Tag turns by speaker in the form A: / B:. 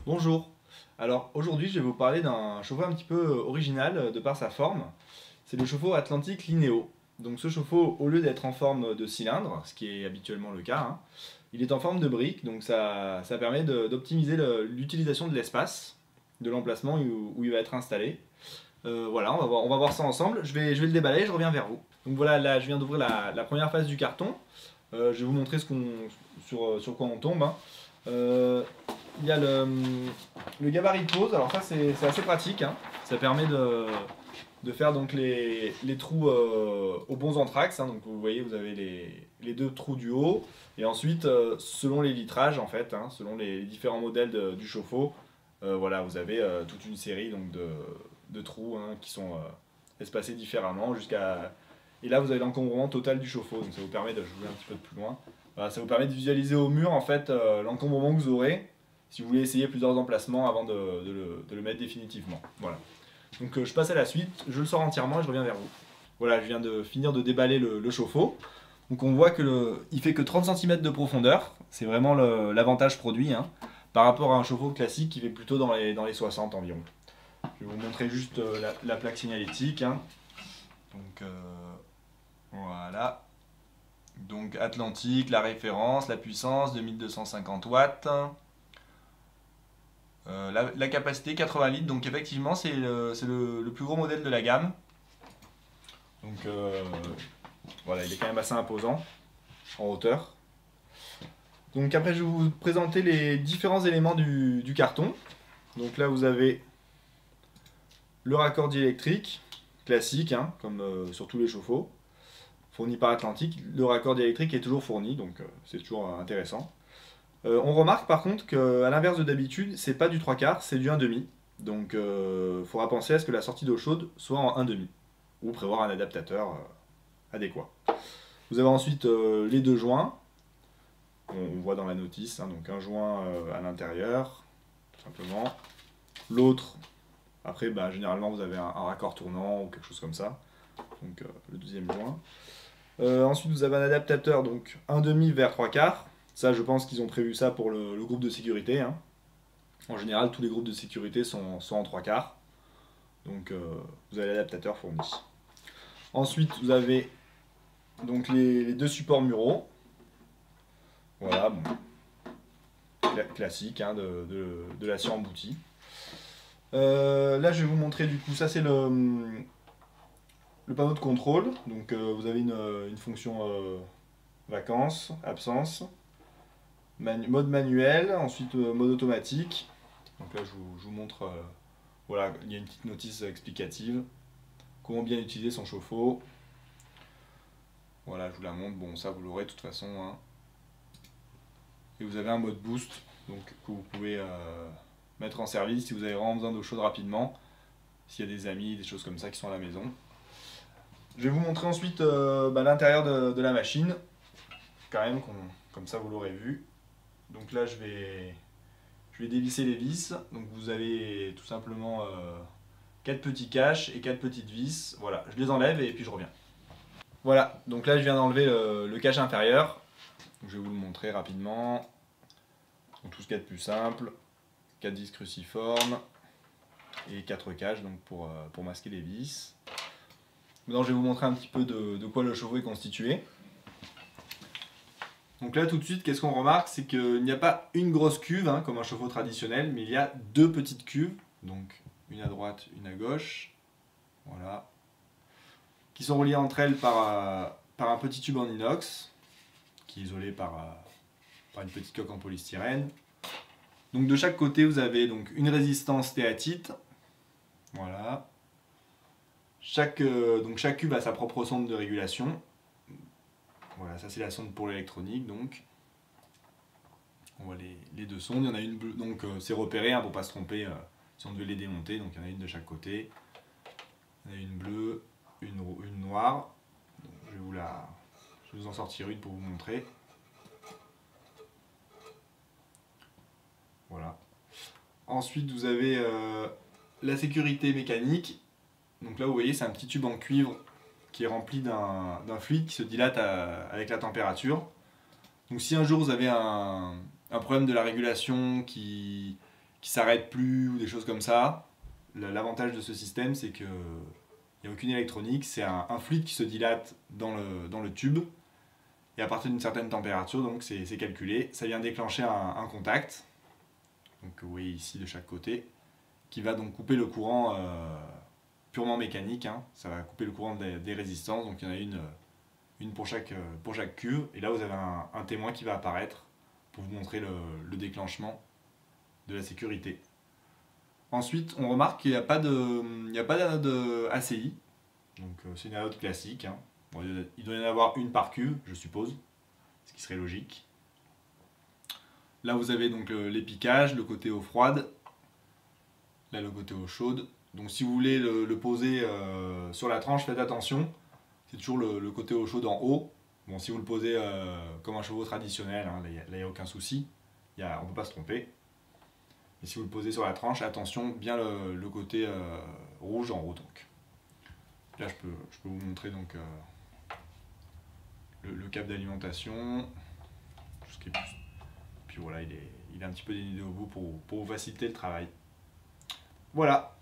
A: Bonjour. Alors aujourd'hui, je vais vous parler d'un chauffe-eau un petit peu original de par sa forme. C'est le chauffe-eau Atlantique Linéo. Donc ce chauffe-eau, au lieu d'être en forme de cylindre, ce qui est habituellement le cas, il est en forme de brique. Donc ça permet d'optimiser l'utilisation de l'espace, de l'emplacement où il va être installé. Voilà, on va voir ça ensemble. Je vais le déballer, je reviens vers vous. Donc voilà, là je viens d'ouvrir la première phase du carton. Je vais vous montrer sur quoi on tombe. Euh, il y a le gabarit de pose, alors ça c'est assez pratique, Ça permet de faire donc les trous aux bons anthrax, Donc vous voyez, vous avez les deux trous du haut, et ensuite selon les litrages en fait, selon les différents modèles du chauffe-eau, voilà, vous avez toute une série donc, de trous qui sont espacés différemment jusqu'à... Et là vous avez l'encombrement total du chauffe-eau, donc ça vous permet de jouer un petit peu de plus loin. Voilà, ça vous permet de visualiser au mur en fait l'encombrement que vous aurez si vous voulez essayer plusieurs emplacements avant de le mettre définitivement. Voilà. Donc je passe à la suite, je le sors entièrement et je reviens vers vous. Voilà, je viens de finir de déballer le chauffe-eau. Donc on voit il fait que 30 cm de profondeur, c'est vraiment l'avantage produit par rapport à un chauffe-eau classique qui fait plutôt dans les 60 environ. Je vais vous montrer juste la plaque signalétique. Donc voilà. Donc Atlantique, la référence, la puissance 2250 watts. La capacité 80 litres, donc effectivement c'est le plus gros modèle de la gamme. Donc voilà, il est quand même assez imposant en hauteur. Donc après je vais vous présenter les différents éléments du carton. Donc là vous avez le raccordi électrique, classique, comme sur tous les chauffe-eau, fourni par Atlantique. Le raccordi électrique est toujours fourni, donc c'est toujours intéressant. On remarque par contre qu'à l'inverse de d'habitude, c'est pas du 3 quarts, c'est du 1,5. Donc il faudra penser à ce que la sortie d'eau chaude soit en 1,5. Ou prévoir un adaptateur adéquat. Vous avez ensuite les deux joints. On voit dans la notice, donc un joint à l'intérieur, tout simplement. L'autre, après généralement vous avez un raccord tournant ou quelque chose comme ça. Donc le deuxième joint. Ensuite vous avez un adaptateur, donc 1,5 vers 3 quarts. Ça, je pense qu'ils ont prévu ça pour le groupe de sécurité. En général, tous les groupes de sécurité sont en 3 quarts. Donc, vous avez l'adaptateur fourni. Ensuite, vous avez donc les deux supports muraux. Voilà, bon, classique de l'acier embouti. Là, je vais vous montrer du coup, ça c'est le panneau de contrôle. Donc, vous avez une fonction vacances, absence. Mode manuel, ensuite mode automatique. Donc là je vous montre, voilà, il y a une petite notice explicative. Comment bien utiliser son chauffe-eau. Voilà, je vous la montre, bon ça vous l'aurez de toute façon. Et vous avez un mode boost, donc que vous pouvez mettre en service si vous avez vraiment besoin d'eau chaude rapidement. S'il y a des amis, des choses comme ça qui sont à la maison. Je vais vous montrer ensuite l'intérieur de la machine. Quand même, comme ça vous l'aurez vu. Donc là, je vais dévisser les vis. Donc vous avez tout simplement 4 petits caches et 4 petites vis. Voilà, je les enlève et puis je reviens. Voilà, donc là je viens d'enlever le cache inférieur. Donc, je vais vous le montrer rapidement. Donc tout ce qu'il y a de plus simple. 4 vis cruciformes et 4 caches donc pour masquer les vis. Maintenant je vais vous montrer un petit peu de quoi le chauffe-eau est constitué. Donc là tout de suite, qu'est-ce qu'on remarque? C'est qu'il n'y a pas une grosse cuve comme un chauffe-eau traditionnel, mais il y a deux petites cuves, donc une à droite, une à gauche, voilà, qui sont reliées entre elles par un petit tube en inox, qui est isolé par une petite coque en polystyrène. Donc de chaque côté vous avez donc une résistance stéatite, voilà. Chaque cuve a sa propre sonde de régulation. Voilà, ça c'est la sonde pour l'électronique donc. On voit les deux sondes, il y en a une bleue, donc c'est repéré pour ne pas se tromper si on devait les démonter, donc il y en a une de chaque côté. Il y en a une bleue, une noire. Donc, je vais vous en sortir une pour vous montrer. Voilà. Ensuite vous avez la sécurité mécanique. Donc là vous voyez c'est un petit tube en cuivre qui est rempli d'un fluide qui se dilate avec la température. Donc si un jour vous avez un problème de la régulation qui qui s'arrête plus ou des choses comme ça. L'avantage de ce système, c'est qu'il n'y a aucune électronique, c'est un fluide qui se dilate dans le tube, et à partir d'une certaine température, donc c'est calculé, ça vient déclencher un contact, donc vous voyez ici de chaque côté, qui va donc couper le courant purement mécanique, hein. Ça va couper le courant des résistances, donc il y en a une pour chaque cuve, et là vous avez un témoin qui va apparaître pour vous montrer le déclenchement de la sécurité. Ensuite, on remarque qu'il n'y a pas d'anode ACI, donc c'est une anode classique, hein. Bon, il doit y en avoir une par cuve, je suppose, ce qui serait logique. Là vous avez donc les piquages, le côté eau froide, là le côté eau chaude. Donc si vous voulez le poser sur la tranche, faites attention, c'est toujours le côté eau chaude en haut. Bon, si vous le posez comme un chauffe-eau traditionnel, hein, là il n'y a aucun souci, on ne peut pas se tromper. Mais si vous le posez sur la tranche, attention, bien le côté rouge en haut. Donc. Là je peux vous montrer donc, le câble d'alimentation. Puis voilà, il est un petit peu dénudé au bout pour vous faciliter le travail. Voilà.